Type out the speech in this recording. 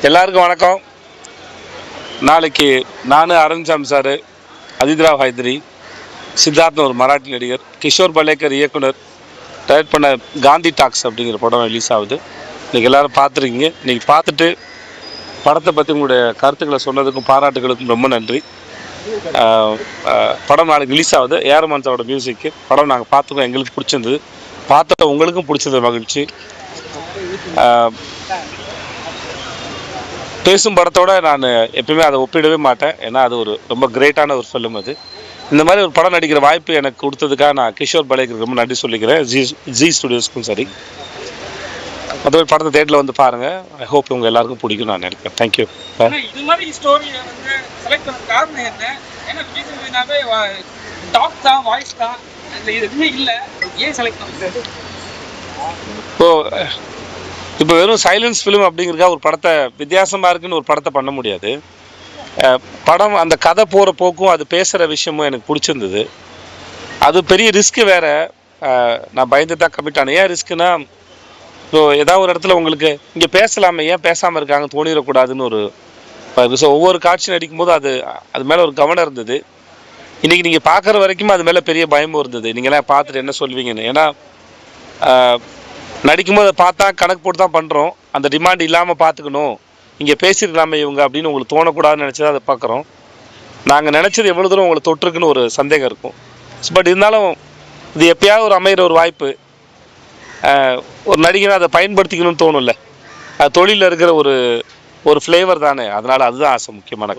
எல்லாருக்கும் வணக்கம். நாளைக்கு நான் அரவிந்த்சாமி சார், அதித்ராவ் ஹைத்ரி, சித்தார்த்னு ஒரு மராட்டி நடிகர், கிஷோர் பலேக்கர் இயக்குனர் டைரக்ட் பண்ண காந்தி டாக்ஸ் அப்படிங்கிற படம் ரிலீஸ் ஆகுது. இன்றைக்கி எல்லோரும் பார்த்துருக்கீங்க. இன்றைக்கி பார்த்துட்டு படத்தை பற்றி உங்களுடைய கருத்துக்களை சொன்னதுக்கும் பாராட்டுகளுக்கும் ரொம்ப நன்றி. படம் நாளைக்கு ரிலீஸ் ஆகுது. ஏஆர் ரஹ்மான் சாரோட மியூசிக்கு. படம் நாங்கள் பார்த்துக்கோம், எங்களுக்கு பிடிச்சிருந்தது. பார்த்த உங்களுக்கும் பிடிச்சது மகிழ்ச்சி. பேசும் படத்தோடு நான் எப்பயுமே அதை ஒப்பிடவே மாட்டேன். ஏன்னா அது ஒரு ரொம்ப கிரேட்டான ஒரு ஃபிலிம். அது இந்த மாதிரி ஒரு படம் நடிக்கிற வாய்ப்பு எனக்கு கொடுத்ததுக்காக நான் கிஷோர் பலேக்கருக்கு ரொம்ப நன்றி சொல்லிக்கிறேன். ஜி ஸ்டுடியோஸ்க்கும் சரி. மற்றபடி படத்தை தேட்டரில் வந்து பாருங்கள். ஐ ஹோப் உங்கள் எல்லாருக்கும் பிடிக்கும் நான் நினைக்கிறேன். தேங்க்யூ. இது மாதிரி ஸ்டோரியை வந்து செலக்ட் பண்ண காரணம் என்ன? ஏன்னா விஜய் டாக் தான், வாய்ஸ் தான், இது எதுவுமே இல்லை. ஏன் செலக்ட் பண்ணுறது? இப்போ வெறும் சைலன்ஸ் ஃபிலிம் அப்படிங்கிறக்கா ஒரு படத்தை வித்தியாசமாக இருக்குன்னு ஒரு படத்தை பண்ண முடியாது. படம் அந்த கதை போகிற போக்கும் அது பேசுகிற விஷயமும் எனக்கு பிடிச்சிருந்தது. அது பெரிய ரிஸ்க்கு வேறு. நான் பயந்து தான் கமிட் ஆனேன். ஏன் ரிஸ்க்குன்னா, ஸோ ஏதாவது ஒரு இடத்துல உங்களுக்கு இங்கே பேசலாமே, ஏன் பேசாமல் இருக்காங்க தோணிடக்கூடாதுன்னு ஒரு ஒவ்வொரு காட்சி நடிக்கும்போது அது மேலே ஒரு கவனம் இருந்தது. இன்றைக்கி நீங்கள் பார்க்குற வரைக்கும் அது மேலே பெரிய பயமும் இருந்தது. நீங்களாம் பார்த்துட்டு என்ன சொல்வீங்கன்னு. ஏன்னா நடிக்கும்போது அதை பார்த்தா கணக்கு போட்டு தான் பண்ணுறோம். அந்த டிமாண்ட் இல்லாமல் பார்த்துக்கணும், இங்கே பேசியிருக்கலாமே இவங்க அப்படின்னு உங்களுக்கு தோணக்கூடாதுன்னு நினச்சதை அதை பார்க்குறோம். நாங்கள் நினச்சது எவ்வளோ தூரம் உங்களுக்கு தொற்றுக்குன்னு ஒரு சந்தேகம் இருக்கும். பட் இருந்தாலும் இது எப்பயாவது ஒரு அமைகிற ஒரு வாய்ப்பு. ஒரு நடிகனை அதை பயன்படுத்திக்கணும்னு தோணும்ல. அது தொழிலில் இருக்கிற ஒரு ஃப்ளேவர் தானே. அதனால் அதுதான் ஆசை முக்கியமான.